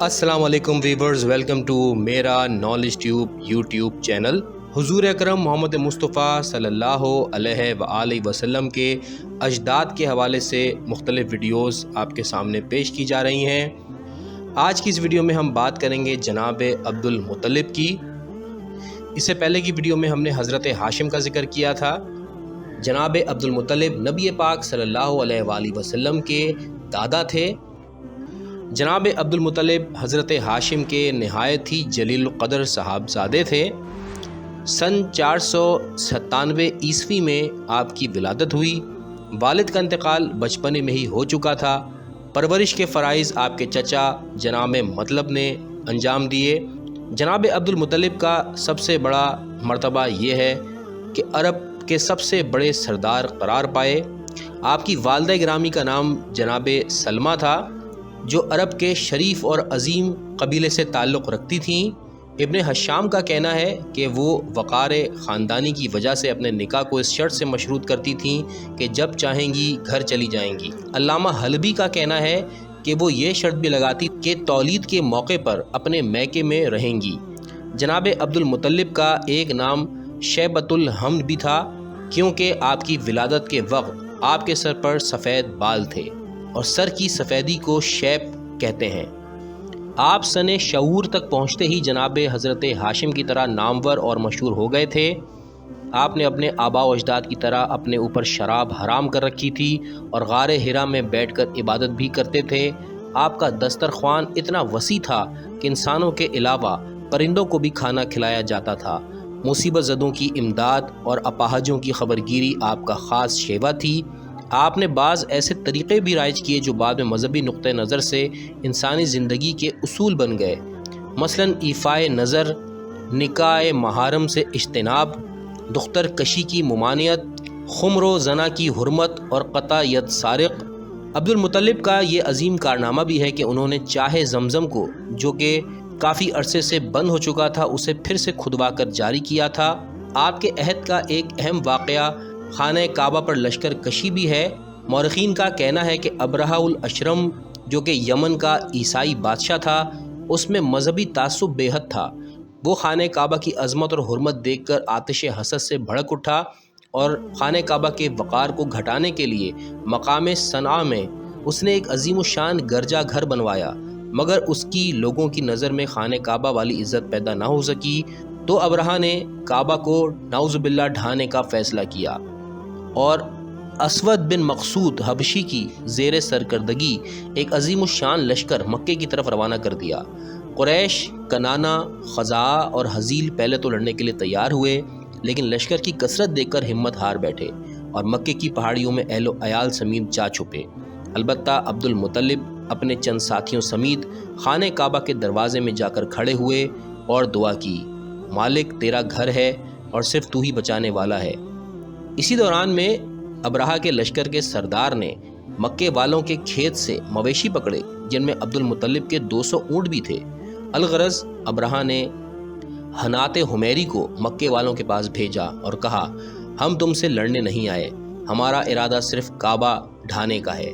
السلام علیکم viewers, welcome to میرا نالج ٹیوب یوٹیوب چینل۔ حضور اکرم محمد مصطفیٰ صلی اللہ علیہ وآلہ وسلم کے اجداد کے حوالے سے مختلف ویڈیوز آپ کے سامنے پیش کی جا رہی ہیں۔ آج کی اس ویڈیو میں ہم بات کریں گے جناب عبد المطلب کی۔ اس سے پہلے کی ویڈیو میں ہم نے حضرت ہاشم کا ذکر کیا تھا۔ جناب عبد المطلب نبی پاک صلی اللہ علیہ وآلہ وسلم کے دادا تھے۔ جناب عبد المطلب حضرت ہاشم کے نہایت ہی جلیل القدر صاحبزادے تھے۔ سن 497 عیسوی میں آپ کی ولادت ہوئی۔ والد کا انتقال بچپنے میں ہی ہو چکا تھا۔ پرورش کے فرائض آپ کے چچا جناب مطلب نے انجام دیے۔ جناب عبد المطلب کا سب سے بڑا مرتبہ یہ ہے کہ عرب کے سب سے بڑے سردار قرار پائے۔ آپ کی والدہ گرامی کا نام جناب سلمہ تھا، جو عرب کے شریف اور عظیم قبیلے سے تعلق رکھتی تھیں۔ ابن حشام کا کہنا ہے کہ وہ وقار خاندانی کی وجہ سے اپنے نکاح کو اس شرط سے مشروط کرتی تھیں کہ جب چاہیں گی گھر چلی جائیں گی۔ علامہ حلبی کا کہنا ہے کہ وہ یہ شرط بھی لگاتی کہ تولید کے موقع پر اپنے میکے میں رہیں گی۔ جناب عبد المطلب کا ایک نام شیبۃ الحمد بھی تھا، کیونکہ آپ کی ولادت کے وقت آپ کے سر پر سفید بال تھے اور سر کی سفیدی کو شیب کہتے ہیں۔ آپ سن شعور تک پہنچتے ہی جناب حضرت ہاشم کی طرح نامور اور مشہور ہو گئے تھے۔ آپ نے اپنے آباء و اجداد کی طرح اپنے اوپر شراب حرام کر رکھی تھی اور غار ہرا میں بیٹھ کر عبادت بھی کرتے تھے۔ آپ کا دسترخوان اتنا وسیع تھا کہ انسانوں کے علاوہ پرندوں کو بھی کھانا کھلایا جاتا تھا۔ مصیبت زدوں کی امداد اور اپاہجوں کی خبرگیری آپ کا خاص شیوا تھی۔ آپ نے بعض ایسے طریقے بھی رائج کیے جو بعد میں مذہبی نقطہ نظر سے انسانی زندگی کے اصول بن گئے، مثلاً ایفائے نظر، نکاح محارم سے اجتناب، دختر کشی کی ممانعت، خمر و زنا کی حرمت اور قطع ید سارق۔ عبد المطلب کا یہ عظیم کارنامہ بھی ہے کہ انہوں نے چاہے زمزم کو، جو کہ کافی عرصے سے بند ہو چکا تھا، اسے پھر سے کھدوا کر جاری کیا تھا۔ آپ کے عہد کا ایک اہم واقعہ خانہ کعبہ پر لشکر کشی بھی ہے۔ مورخین کا کہنا ہے کہ ابرہہ الاشرم، جو کہ یمن کا عیسائی بادشاہ تھا، اس میں مذہبی تعصب بے حد تھا۔ وہ خانہ کعبہ کی عظمت اور حرمت دیکھ کر آتش حسد سے بھڑک اٹھا اور خانہ کعبہ کے وقار کو گھٹانے کے لیے مقام صنعاء میں اس نے ایک عظیم الشان گرجا گھر بنوایا، مگر اس کی لوگوں کی نظر میں خانہ کعبہ والی عزت پیدا نہ ہو سکی، تو ابرہہ نے کعبہ کو نعوذ باللہ ڈھانے کا فیصلہ کیا اور اسود بن مقصود حبشی کی زیر سرکردگی ایک عظیم الشان لشکر مکے کی طرف روانہ کر دیا۔ قریش، کنانہ، خزاعہ اور حزیل پہلے تو لڑنے کے لیے تیار ہوئے، لیکن لشکر کی کثرت دیکھ کر ہمت ہار بیٹھے اور مکے کی پہاڑیوں میں اہل و عیال سمیت جا چھپے۔ البتہ عبد المطلب اپنے چند ساتھیوں سمیت خانہ کعبہ کے دروازے میں جا کر کھڑے ہوئے اور دعا کی، مالک تیرا گھر ہے اور صرف تو ہی بچانے والا ہے۔ اسی دوران میں ابرہہ کے لشکر کے سردار نے مکے والوں کے کھیت سے مویشی پکڑے، جن میں عبد المطلب کے 200 اونٹ بھی تھے۔ الغرض ابرہہ نے حنات حمیری کو مکے والوں کے پاس بھیجا اور کہا، ہم تم سے لڑنے نہیں آئے، ہمارا ارادہ صرف کعبہ ڈھانے کا ہے۔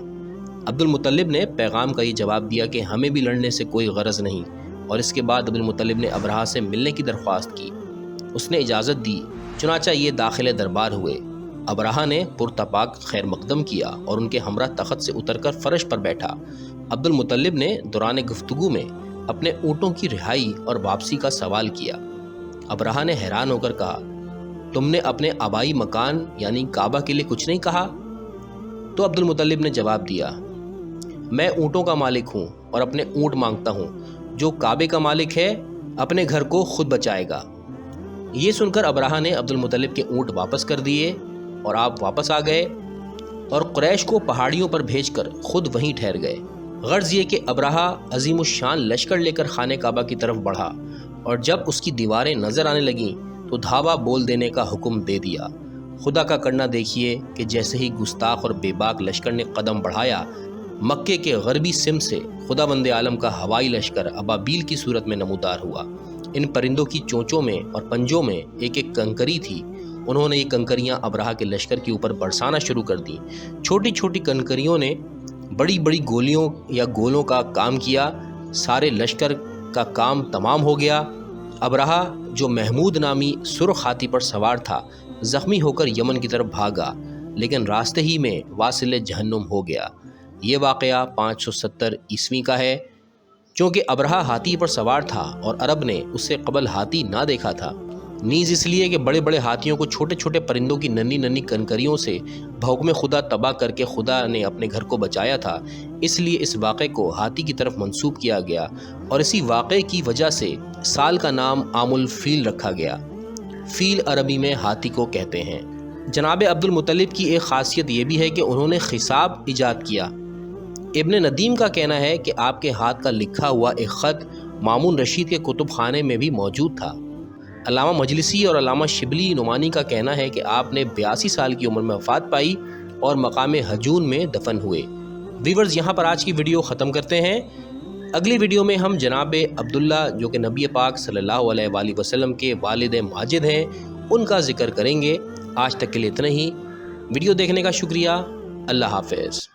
عبد المطلب نے پیغام کا یہ جواب دیا کہ ہمیں بھی لڑنے سے کوئی غرض نہیں، اور اس کے بعد عبد المطلب نے ابرہہ سے ملنے کی درخواست کی۔ اس نے اجازت دی، چنانچہ یہ داخل دربار ہوئے۔ ابرہہ نے پرتپاک خیر مقدم کیا اور ان کے ہمراہ تخت سے اتر کر فرش پر بیٹھا۔ عبد المطلب نے دوران گفتگو میں اپنے اونٹوں کی رہائی اور واپسی کا سوال کیا۔ ابرہہ نے حیران ہو کر کہا، تم نے اپنے آبائی مکان یعنی کعبہ کے لیے کچھ نہیں کہا؟ تو عبد المطلب نے جواب دیا، میں اونٹوں کا مالک ہوں اور اپنے اونٹ مانگتا ہوں، جو کعبے کا مالک ہے اپنے گھر کو خود بچائے گا۔ یہ سن کر ابرہہ نے عبد المطلب کے اونٹ واپس کر دیے اور آپ واپس آ گئے اور قریش کو پہاڑیوں پر بھیج کر خود وہیں ٹھہر گئے۔ غرض یہ کہ ابرہہ عظیم الشان لشکر لے کر خانہ کعبہ کی طرف بڑھا اور جب اس کی دیواریں نظر آنے لگیں تو دھاوا بول دینے کا حکم دے دیا۔ خدا کا کرنا دیکھیے کہ جیسے ہی گستاخ اور بے باک لشکر نے قدم بڑھایا، مکے کے غربی سمت سے خدا بند عالم کا ہوائی لشکر ابابیل کی صورت میں نمودار ہوا۔ ان پرندوں کی چونچوں میں اور پنجوں میں ایک ایک کنکری تھی۔ انہوں نے یہ کنکریاں ابرہہ کے لشکر کے اوپر برسانا شروع کر دیں۔ چھوٹی چھوٹی کنکریوں نے بڑی بڑی گولیوں یا گولوں کا کام کیا۔ سارے لشکر کا کام تمام ہو گیا۔ ابرہہ جو محمود نامی سرخ ہاتھی پر سوار تھا زخمی ہو کر یمن کی طرف بھاگا، لیکن راستے ہی میں واصل جہنم ہو گیا۔ یہ واقعہ 570 عیسوی کا ہے۔ چونکہ ابرہہ ہاتھی پر سوار تھا اور عرب نے اس سے قبل ہاتھی نہ دیکھا تھا، نیز اس لیے کہ بڑے بڑے ہاتھیوں کو چھوٹے چھوٹے پرندوں کی ننھی ننھی کنکریوں سے بحکم خدا تباہ کر کے خدا نے اپنے گھر کو بچایا تھا، اس لیے اس واقعے کو ہاتھی کی طرف منسوب کیا گیا اور اسی واقعے کی وجہ سے سال کا نام عام الفیل رکھا گیا۔ فیل عربی میں ہاتھی کو کہتے ہیں۔ جناب عبد المطلب کی ایک خاصیت یہ بھی ہے کہ انہوں نے خصاب ایجاد کیا۔ ابن ندیم کا کہنا ہے کہ آپ کے ہاتھ کا لکھا ہوا ایک خط مامون رشید کے کتب خانے میں بھی موجود تھا۔ علامہ مجلسی اور علامہ شبلی نعمانی کا کہنا ہے کہ آپ نے 82 سال کی عمر میں وفات پائی اور مقام ہجون میں دفن ہوئے۔ ویورز، یہاں پر آج کی ویڈیو ختم کرتے ہیں۔ اگلی ویڈیو میں ہم جناب عبداللہ جو کہ نبی پاک صلی اللہ علیہ وآلہ وسلم کے والد ماجد ہیں ان کا ذکر کریں گے۔ آج تک کے لیے اتنا ہی۔ ویڈیو دیکھنے کا شکریہ۔ اللہ حافظ۔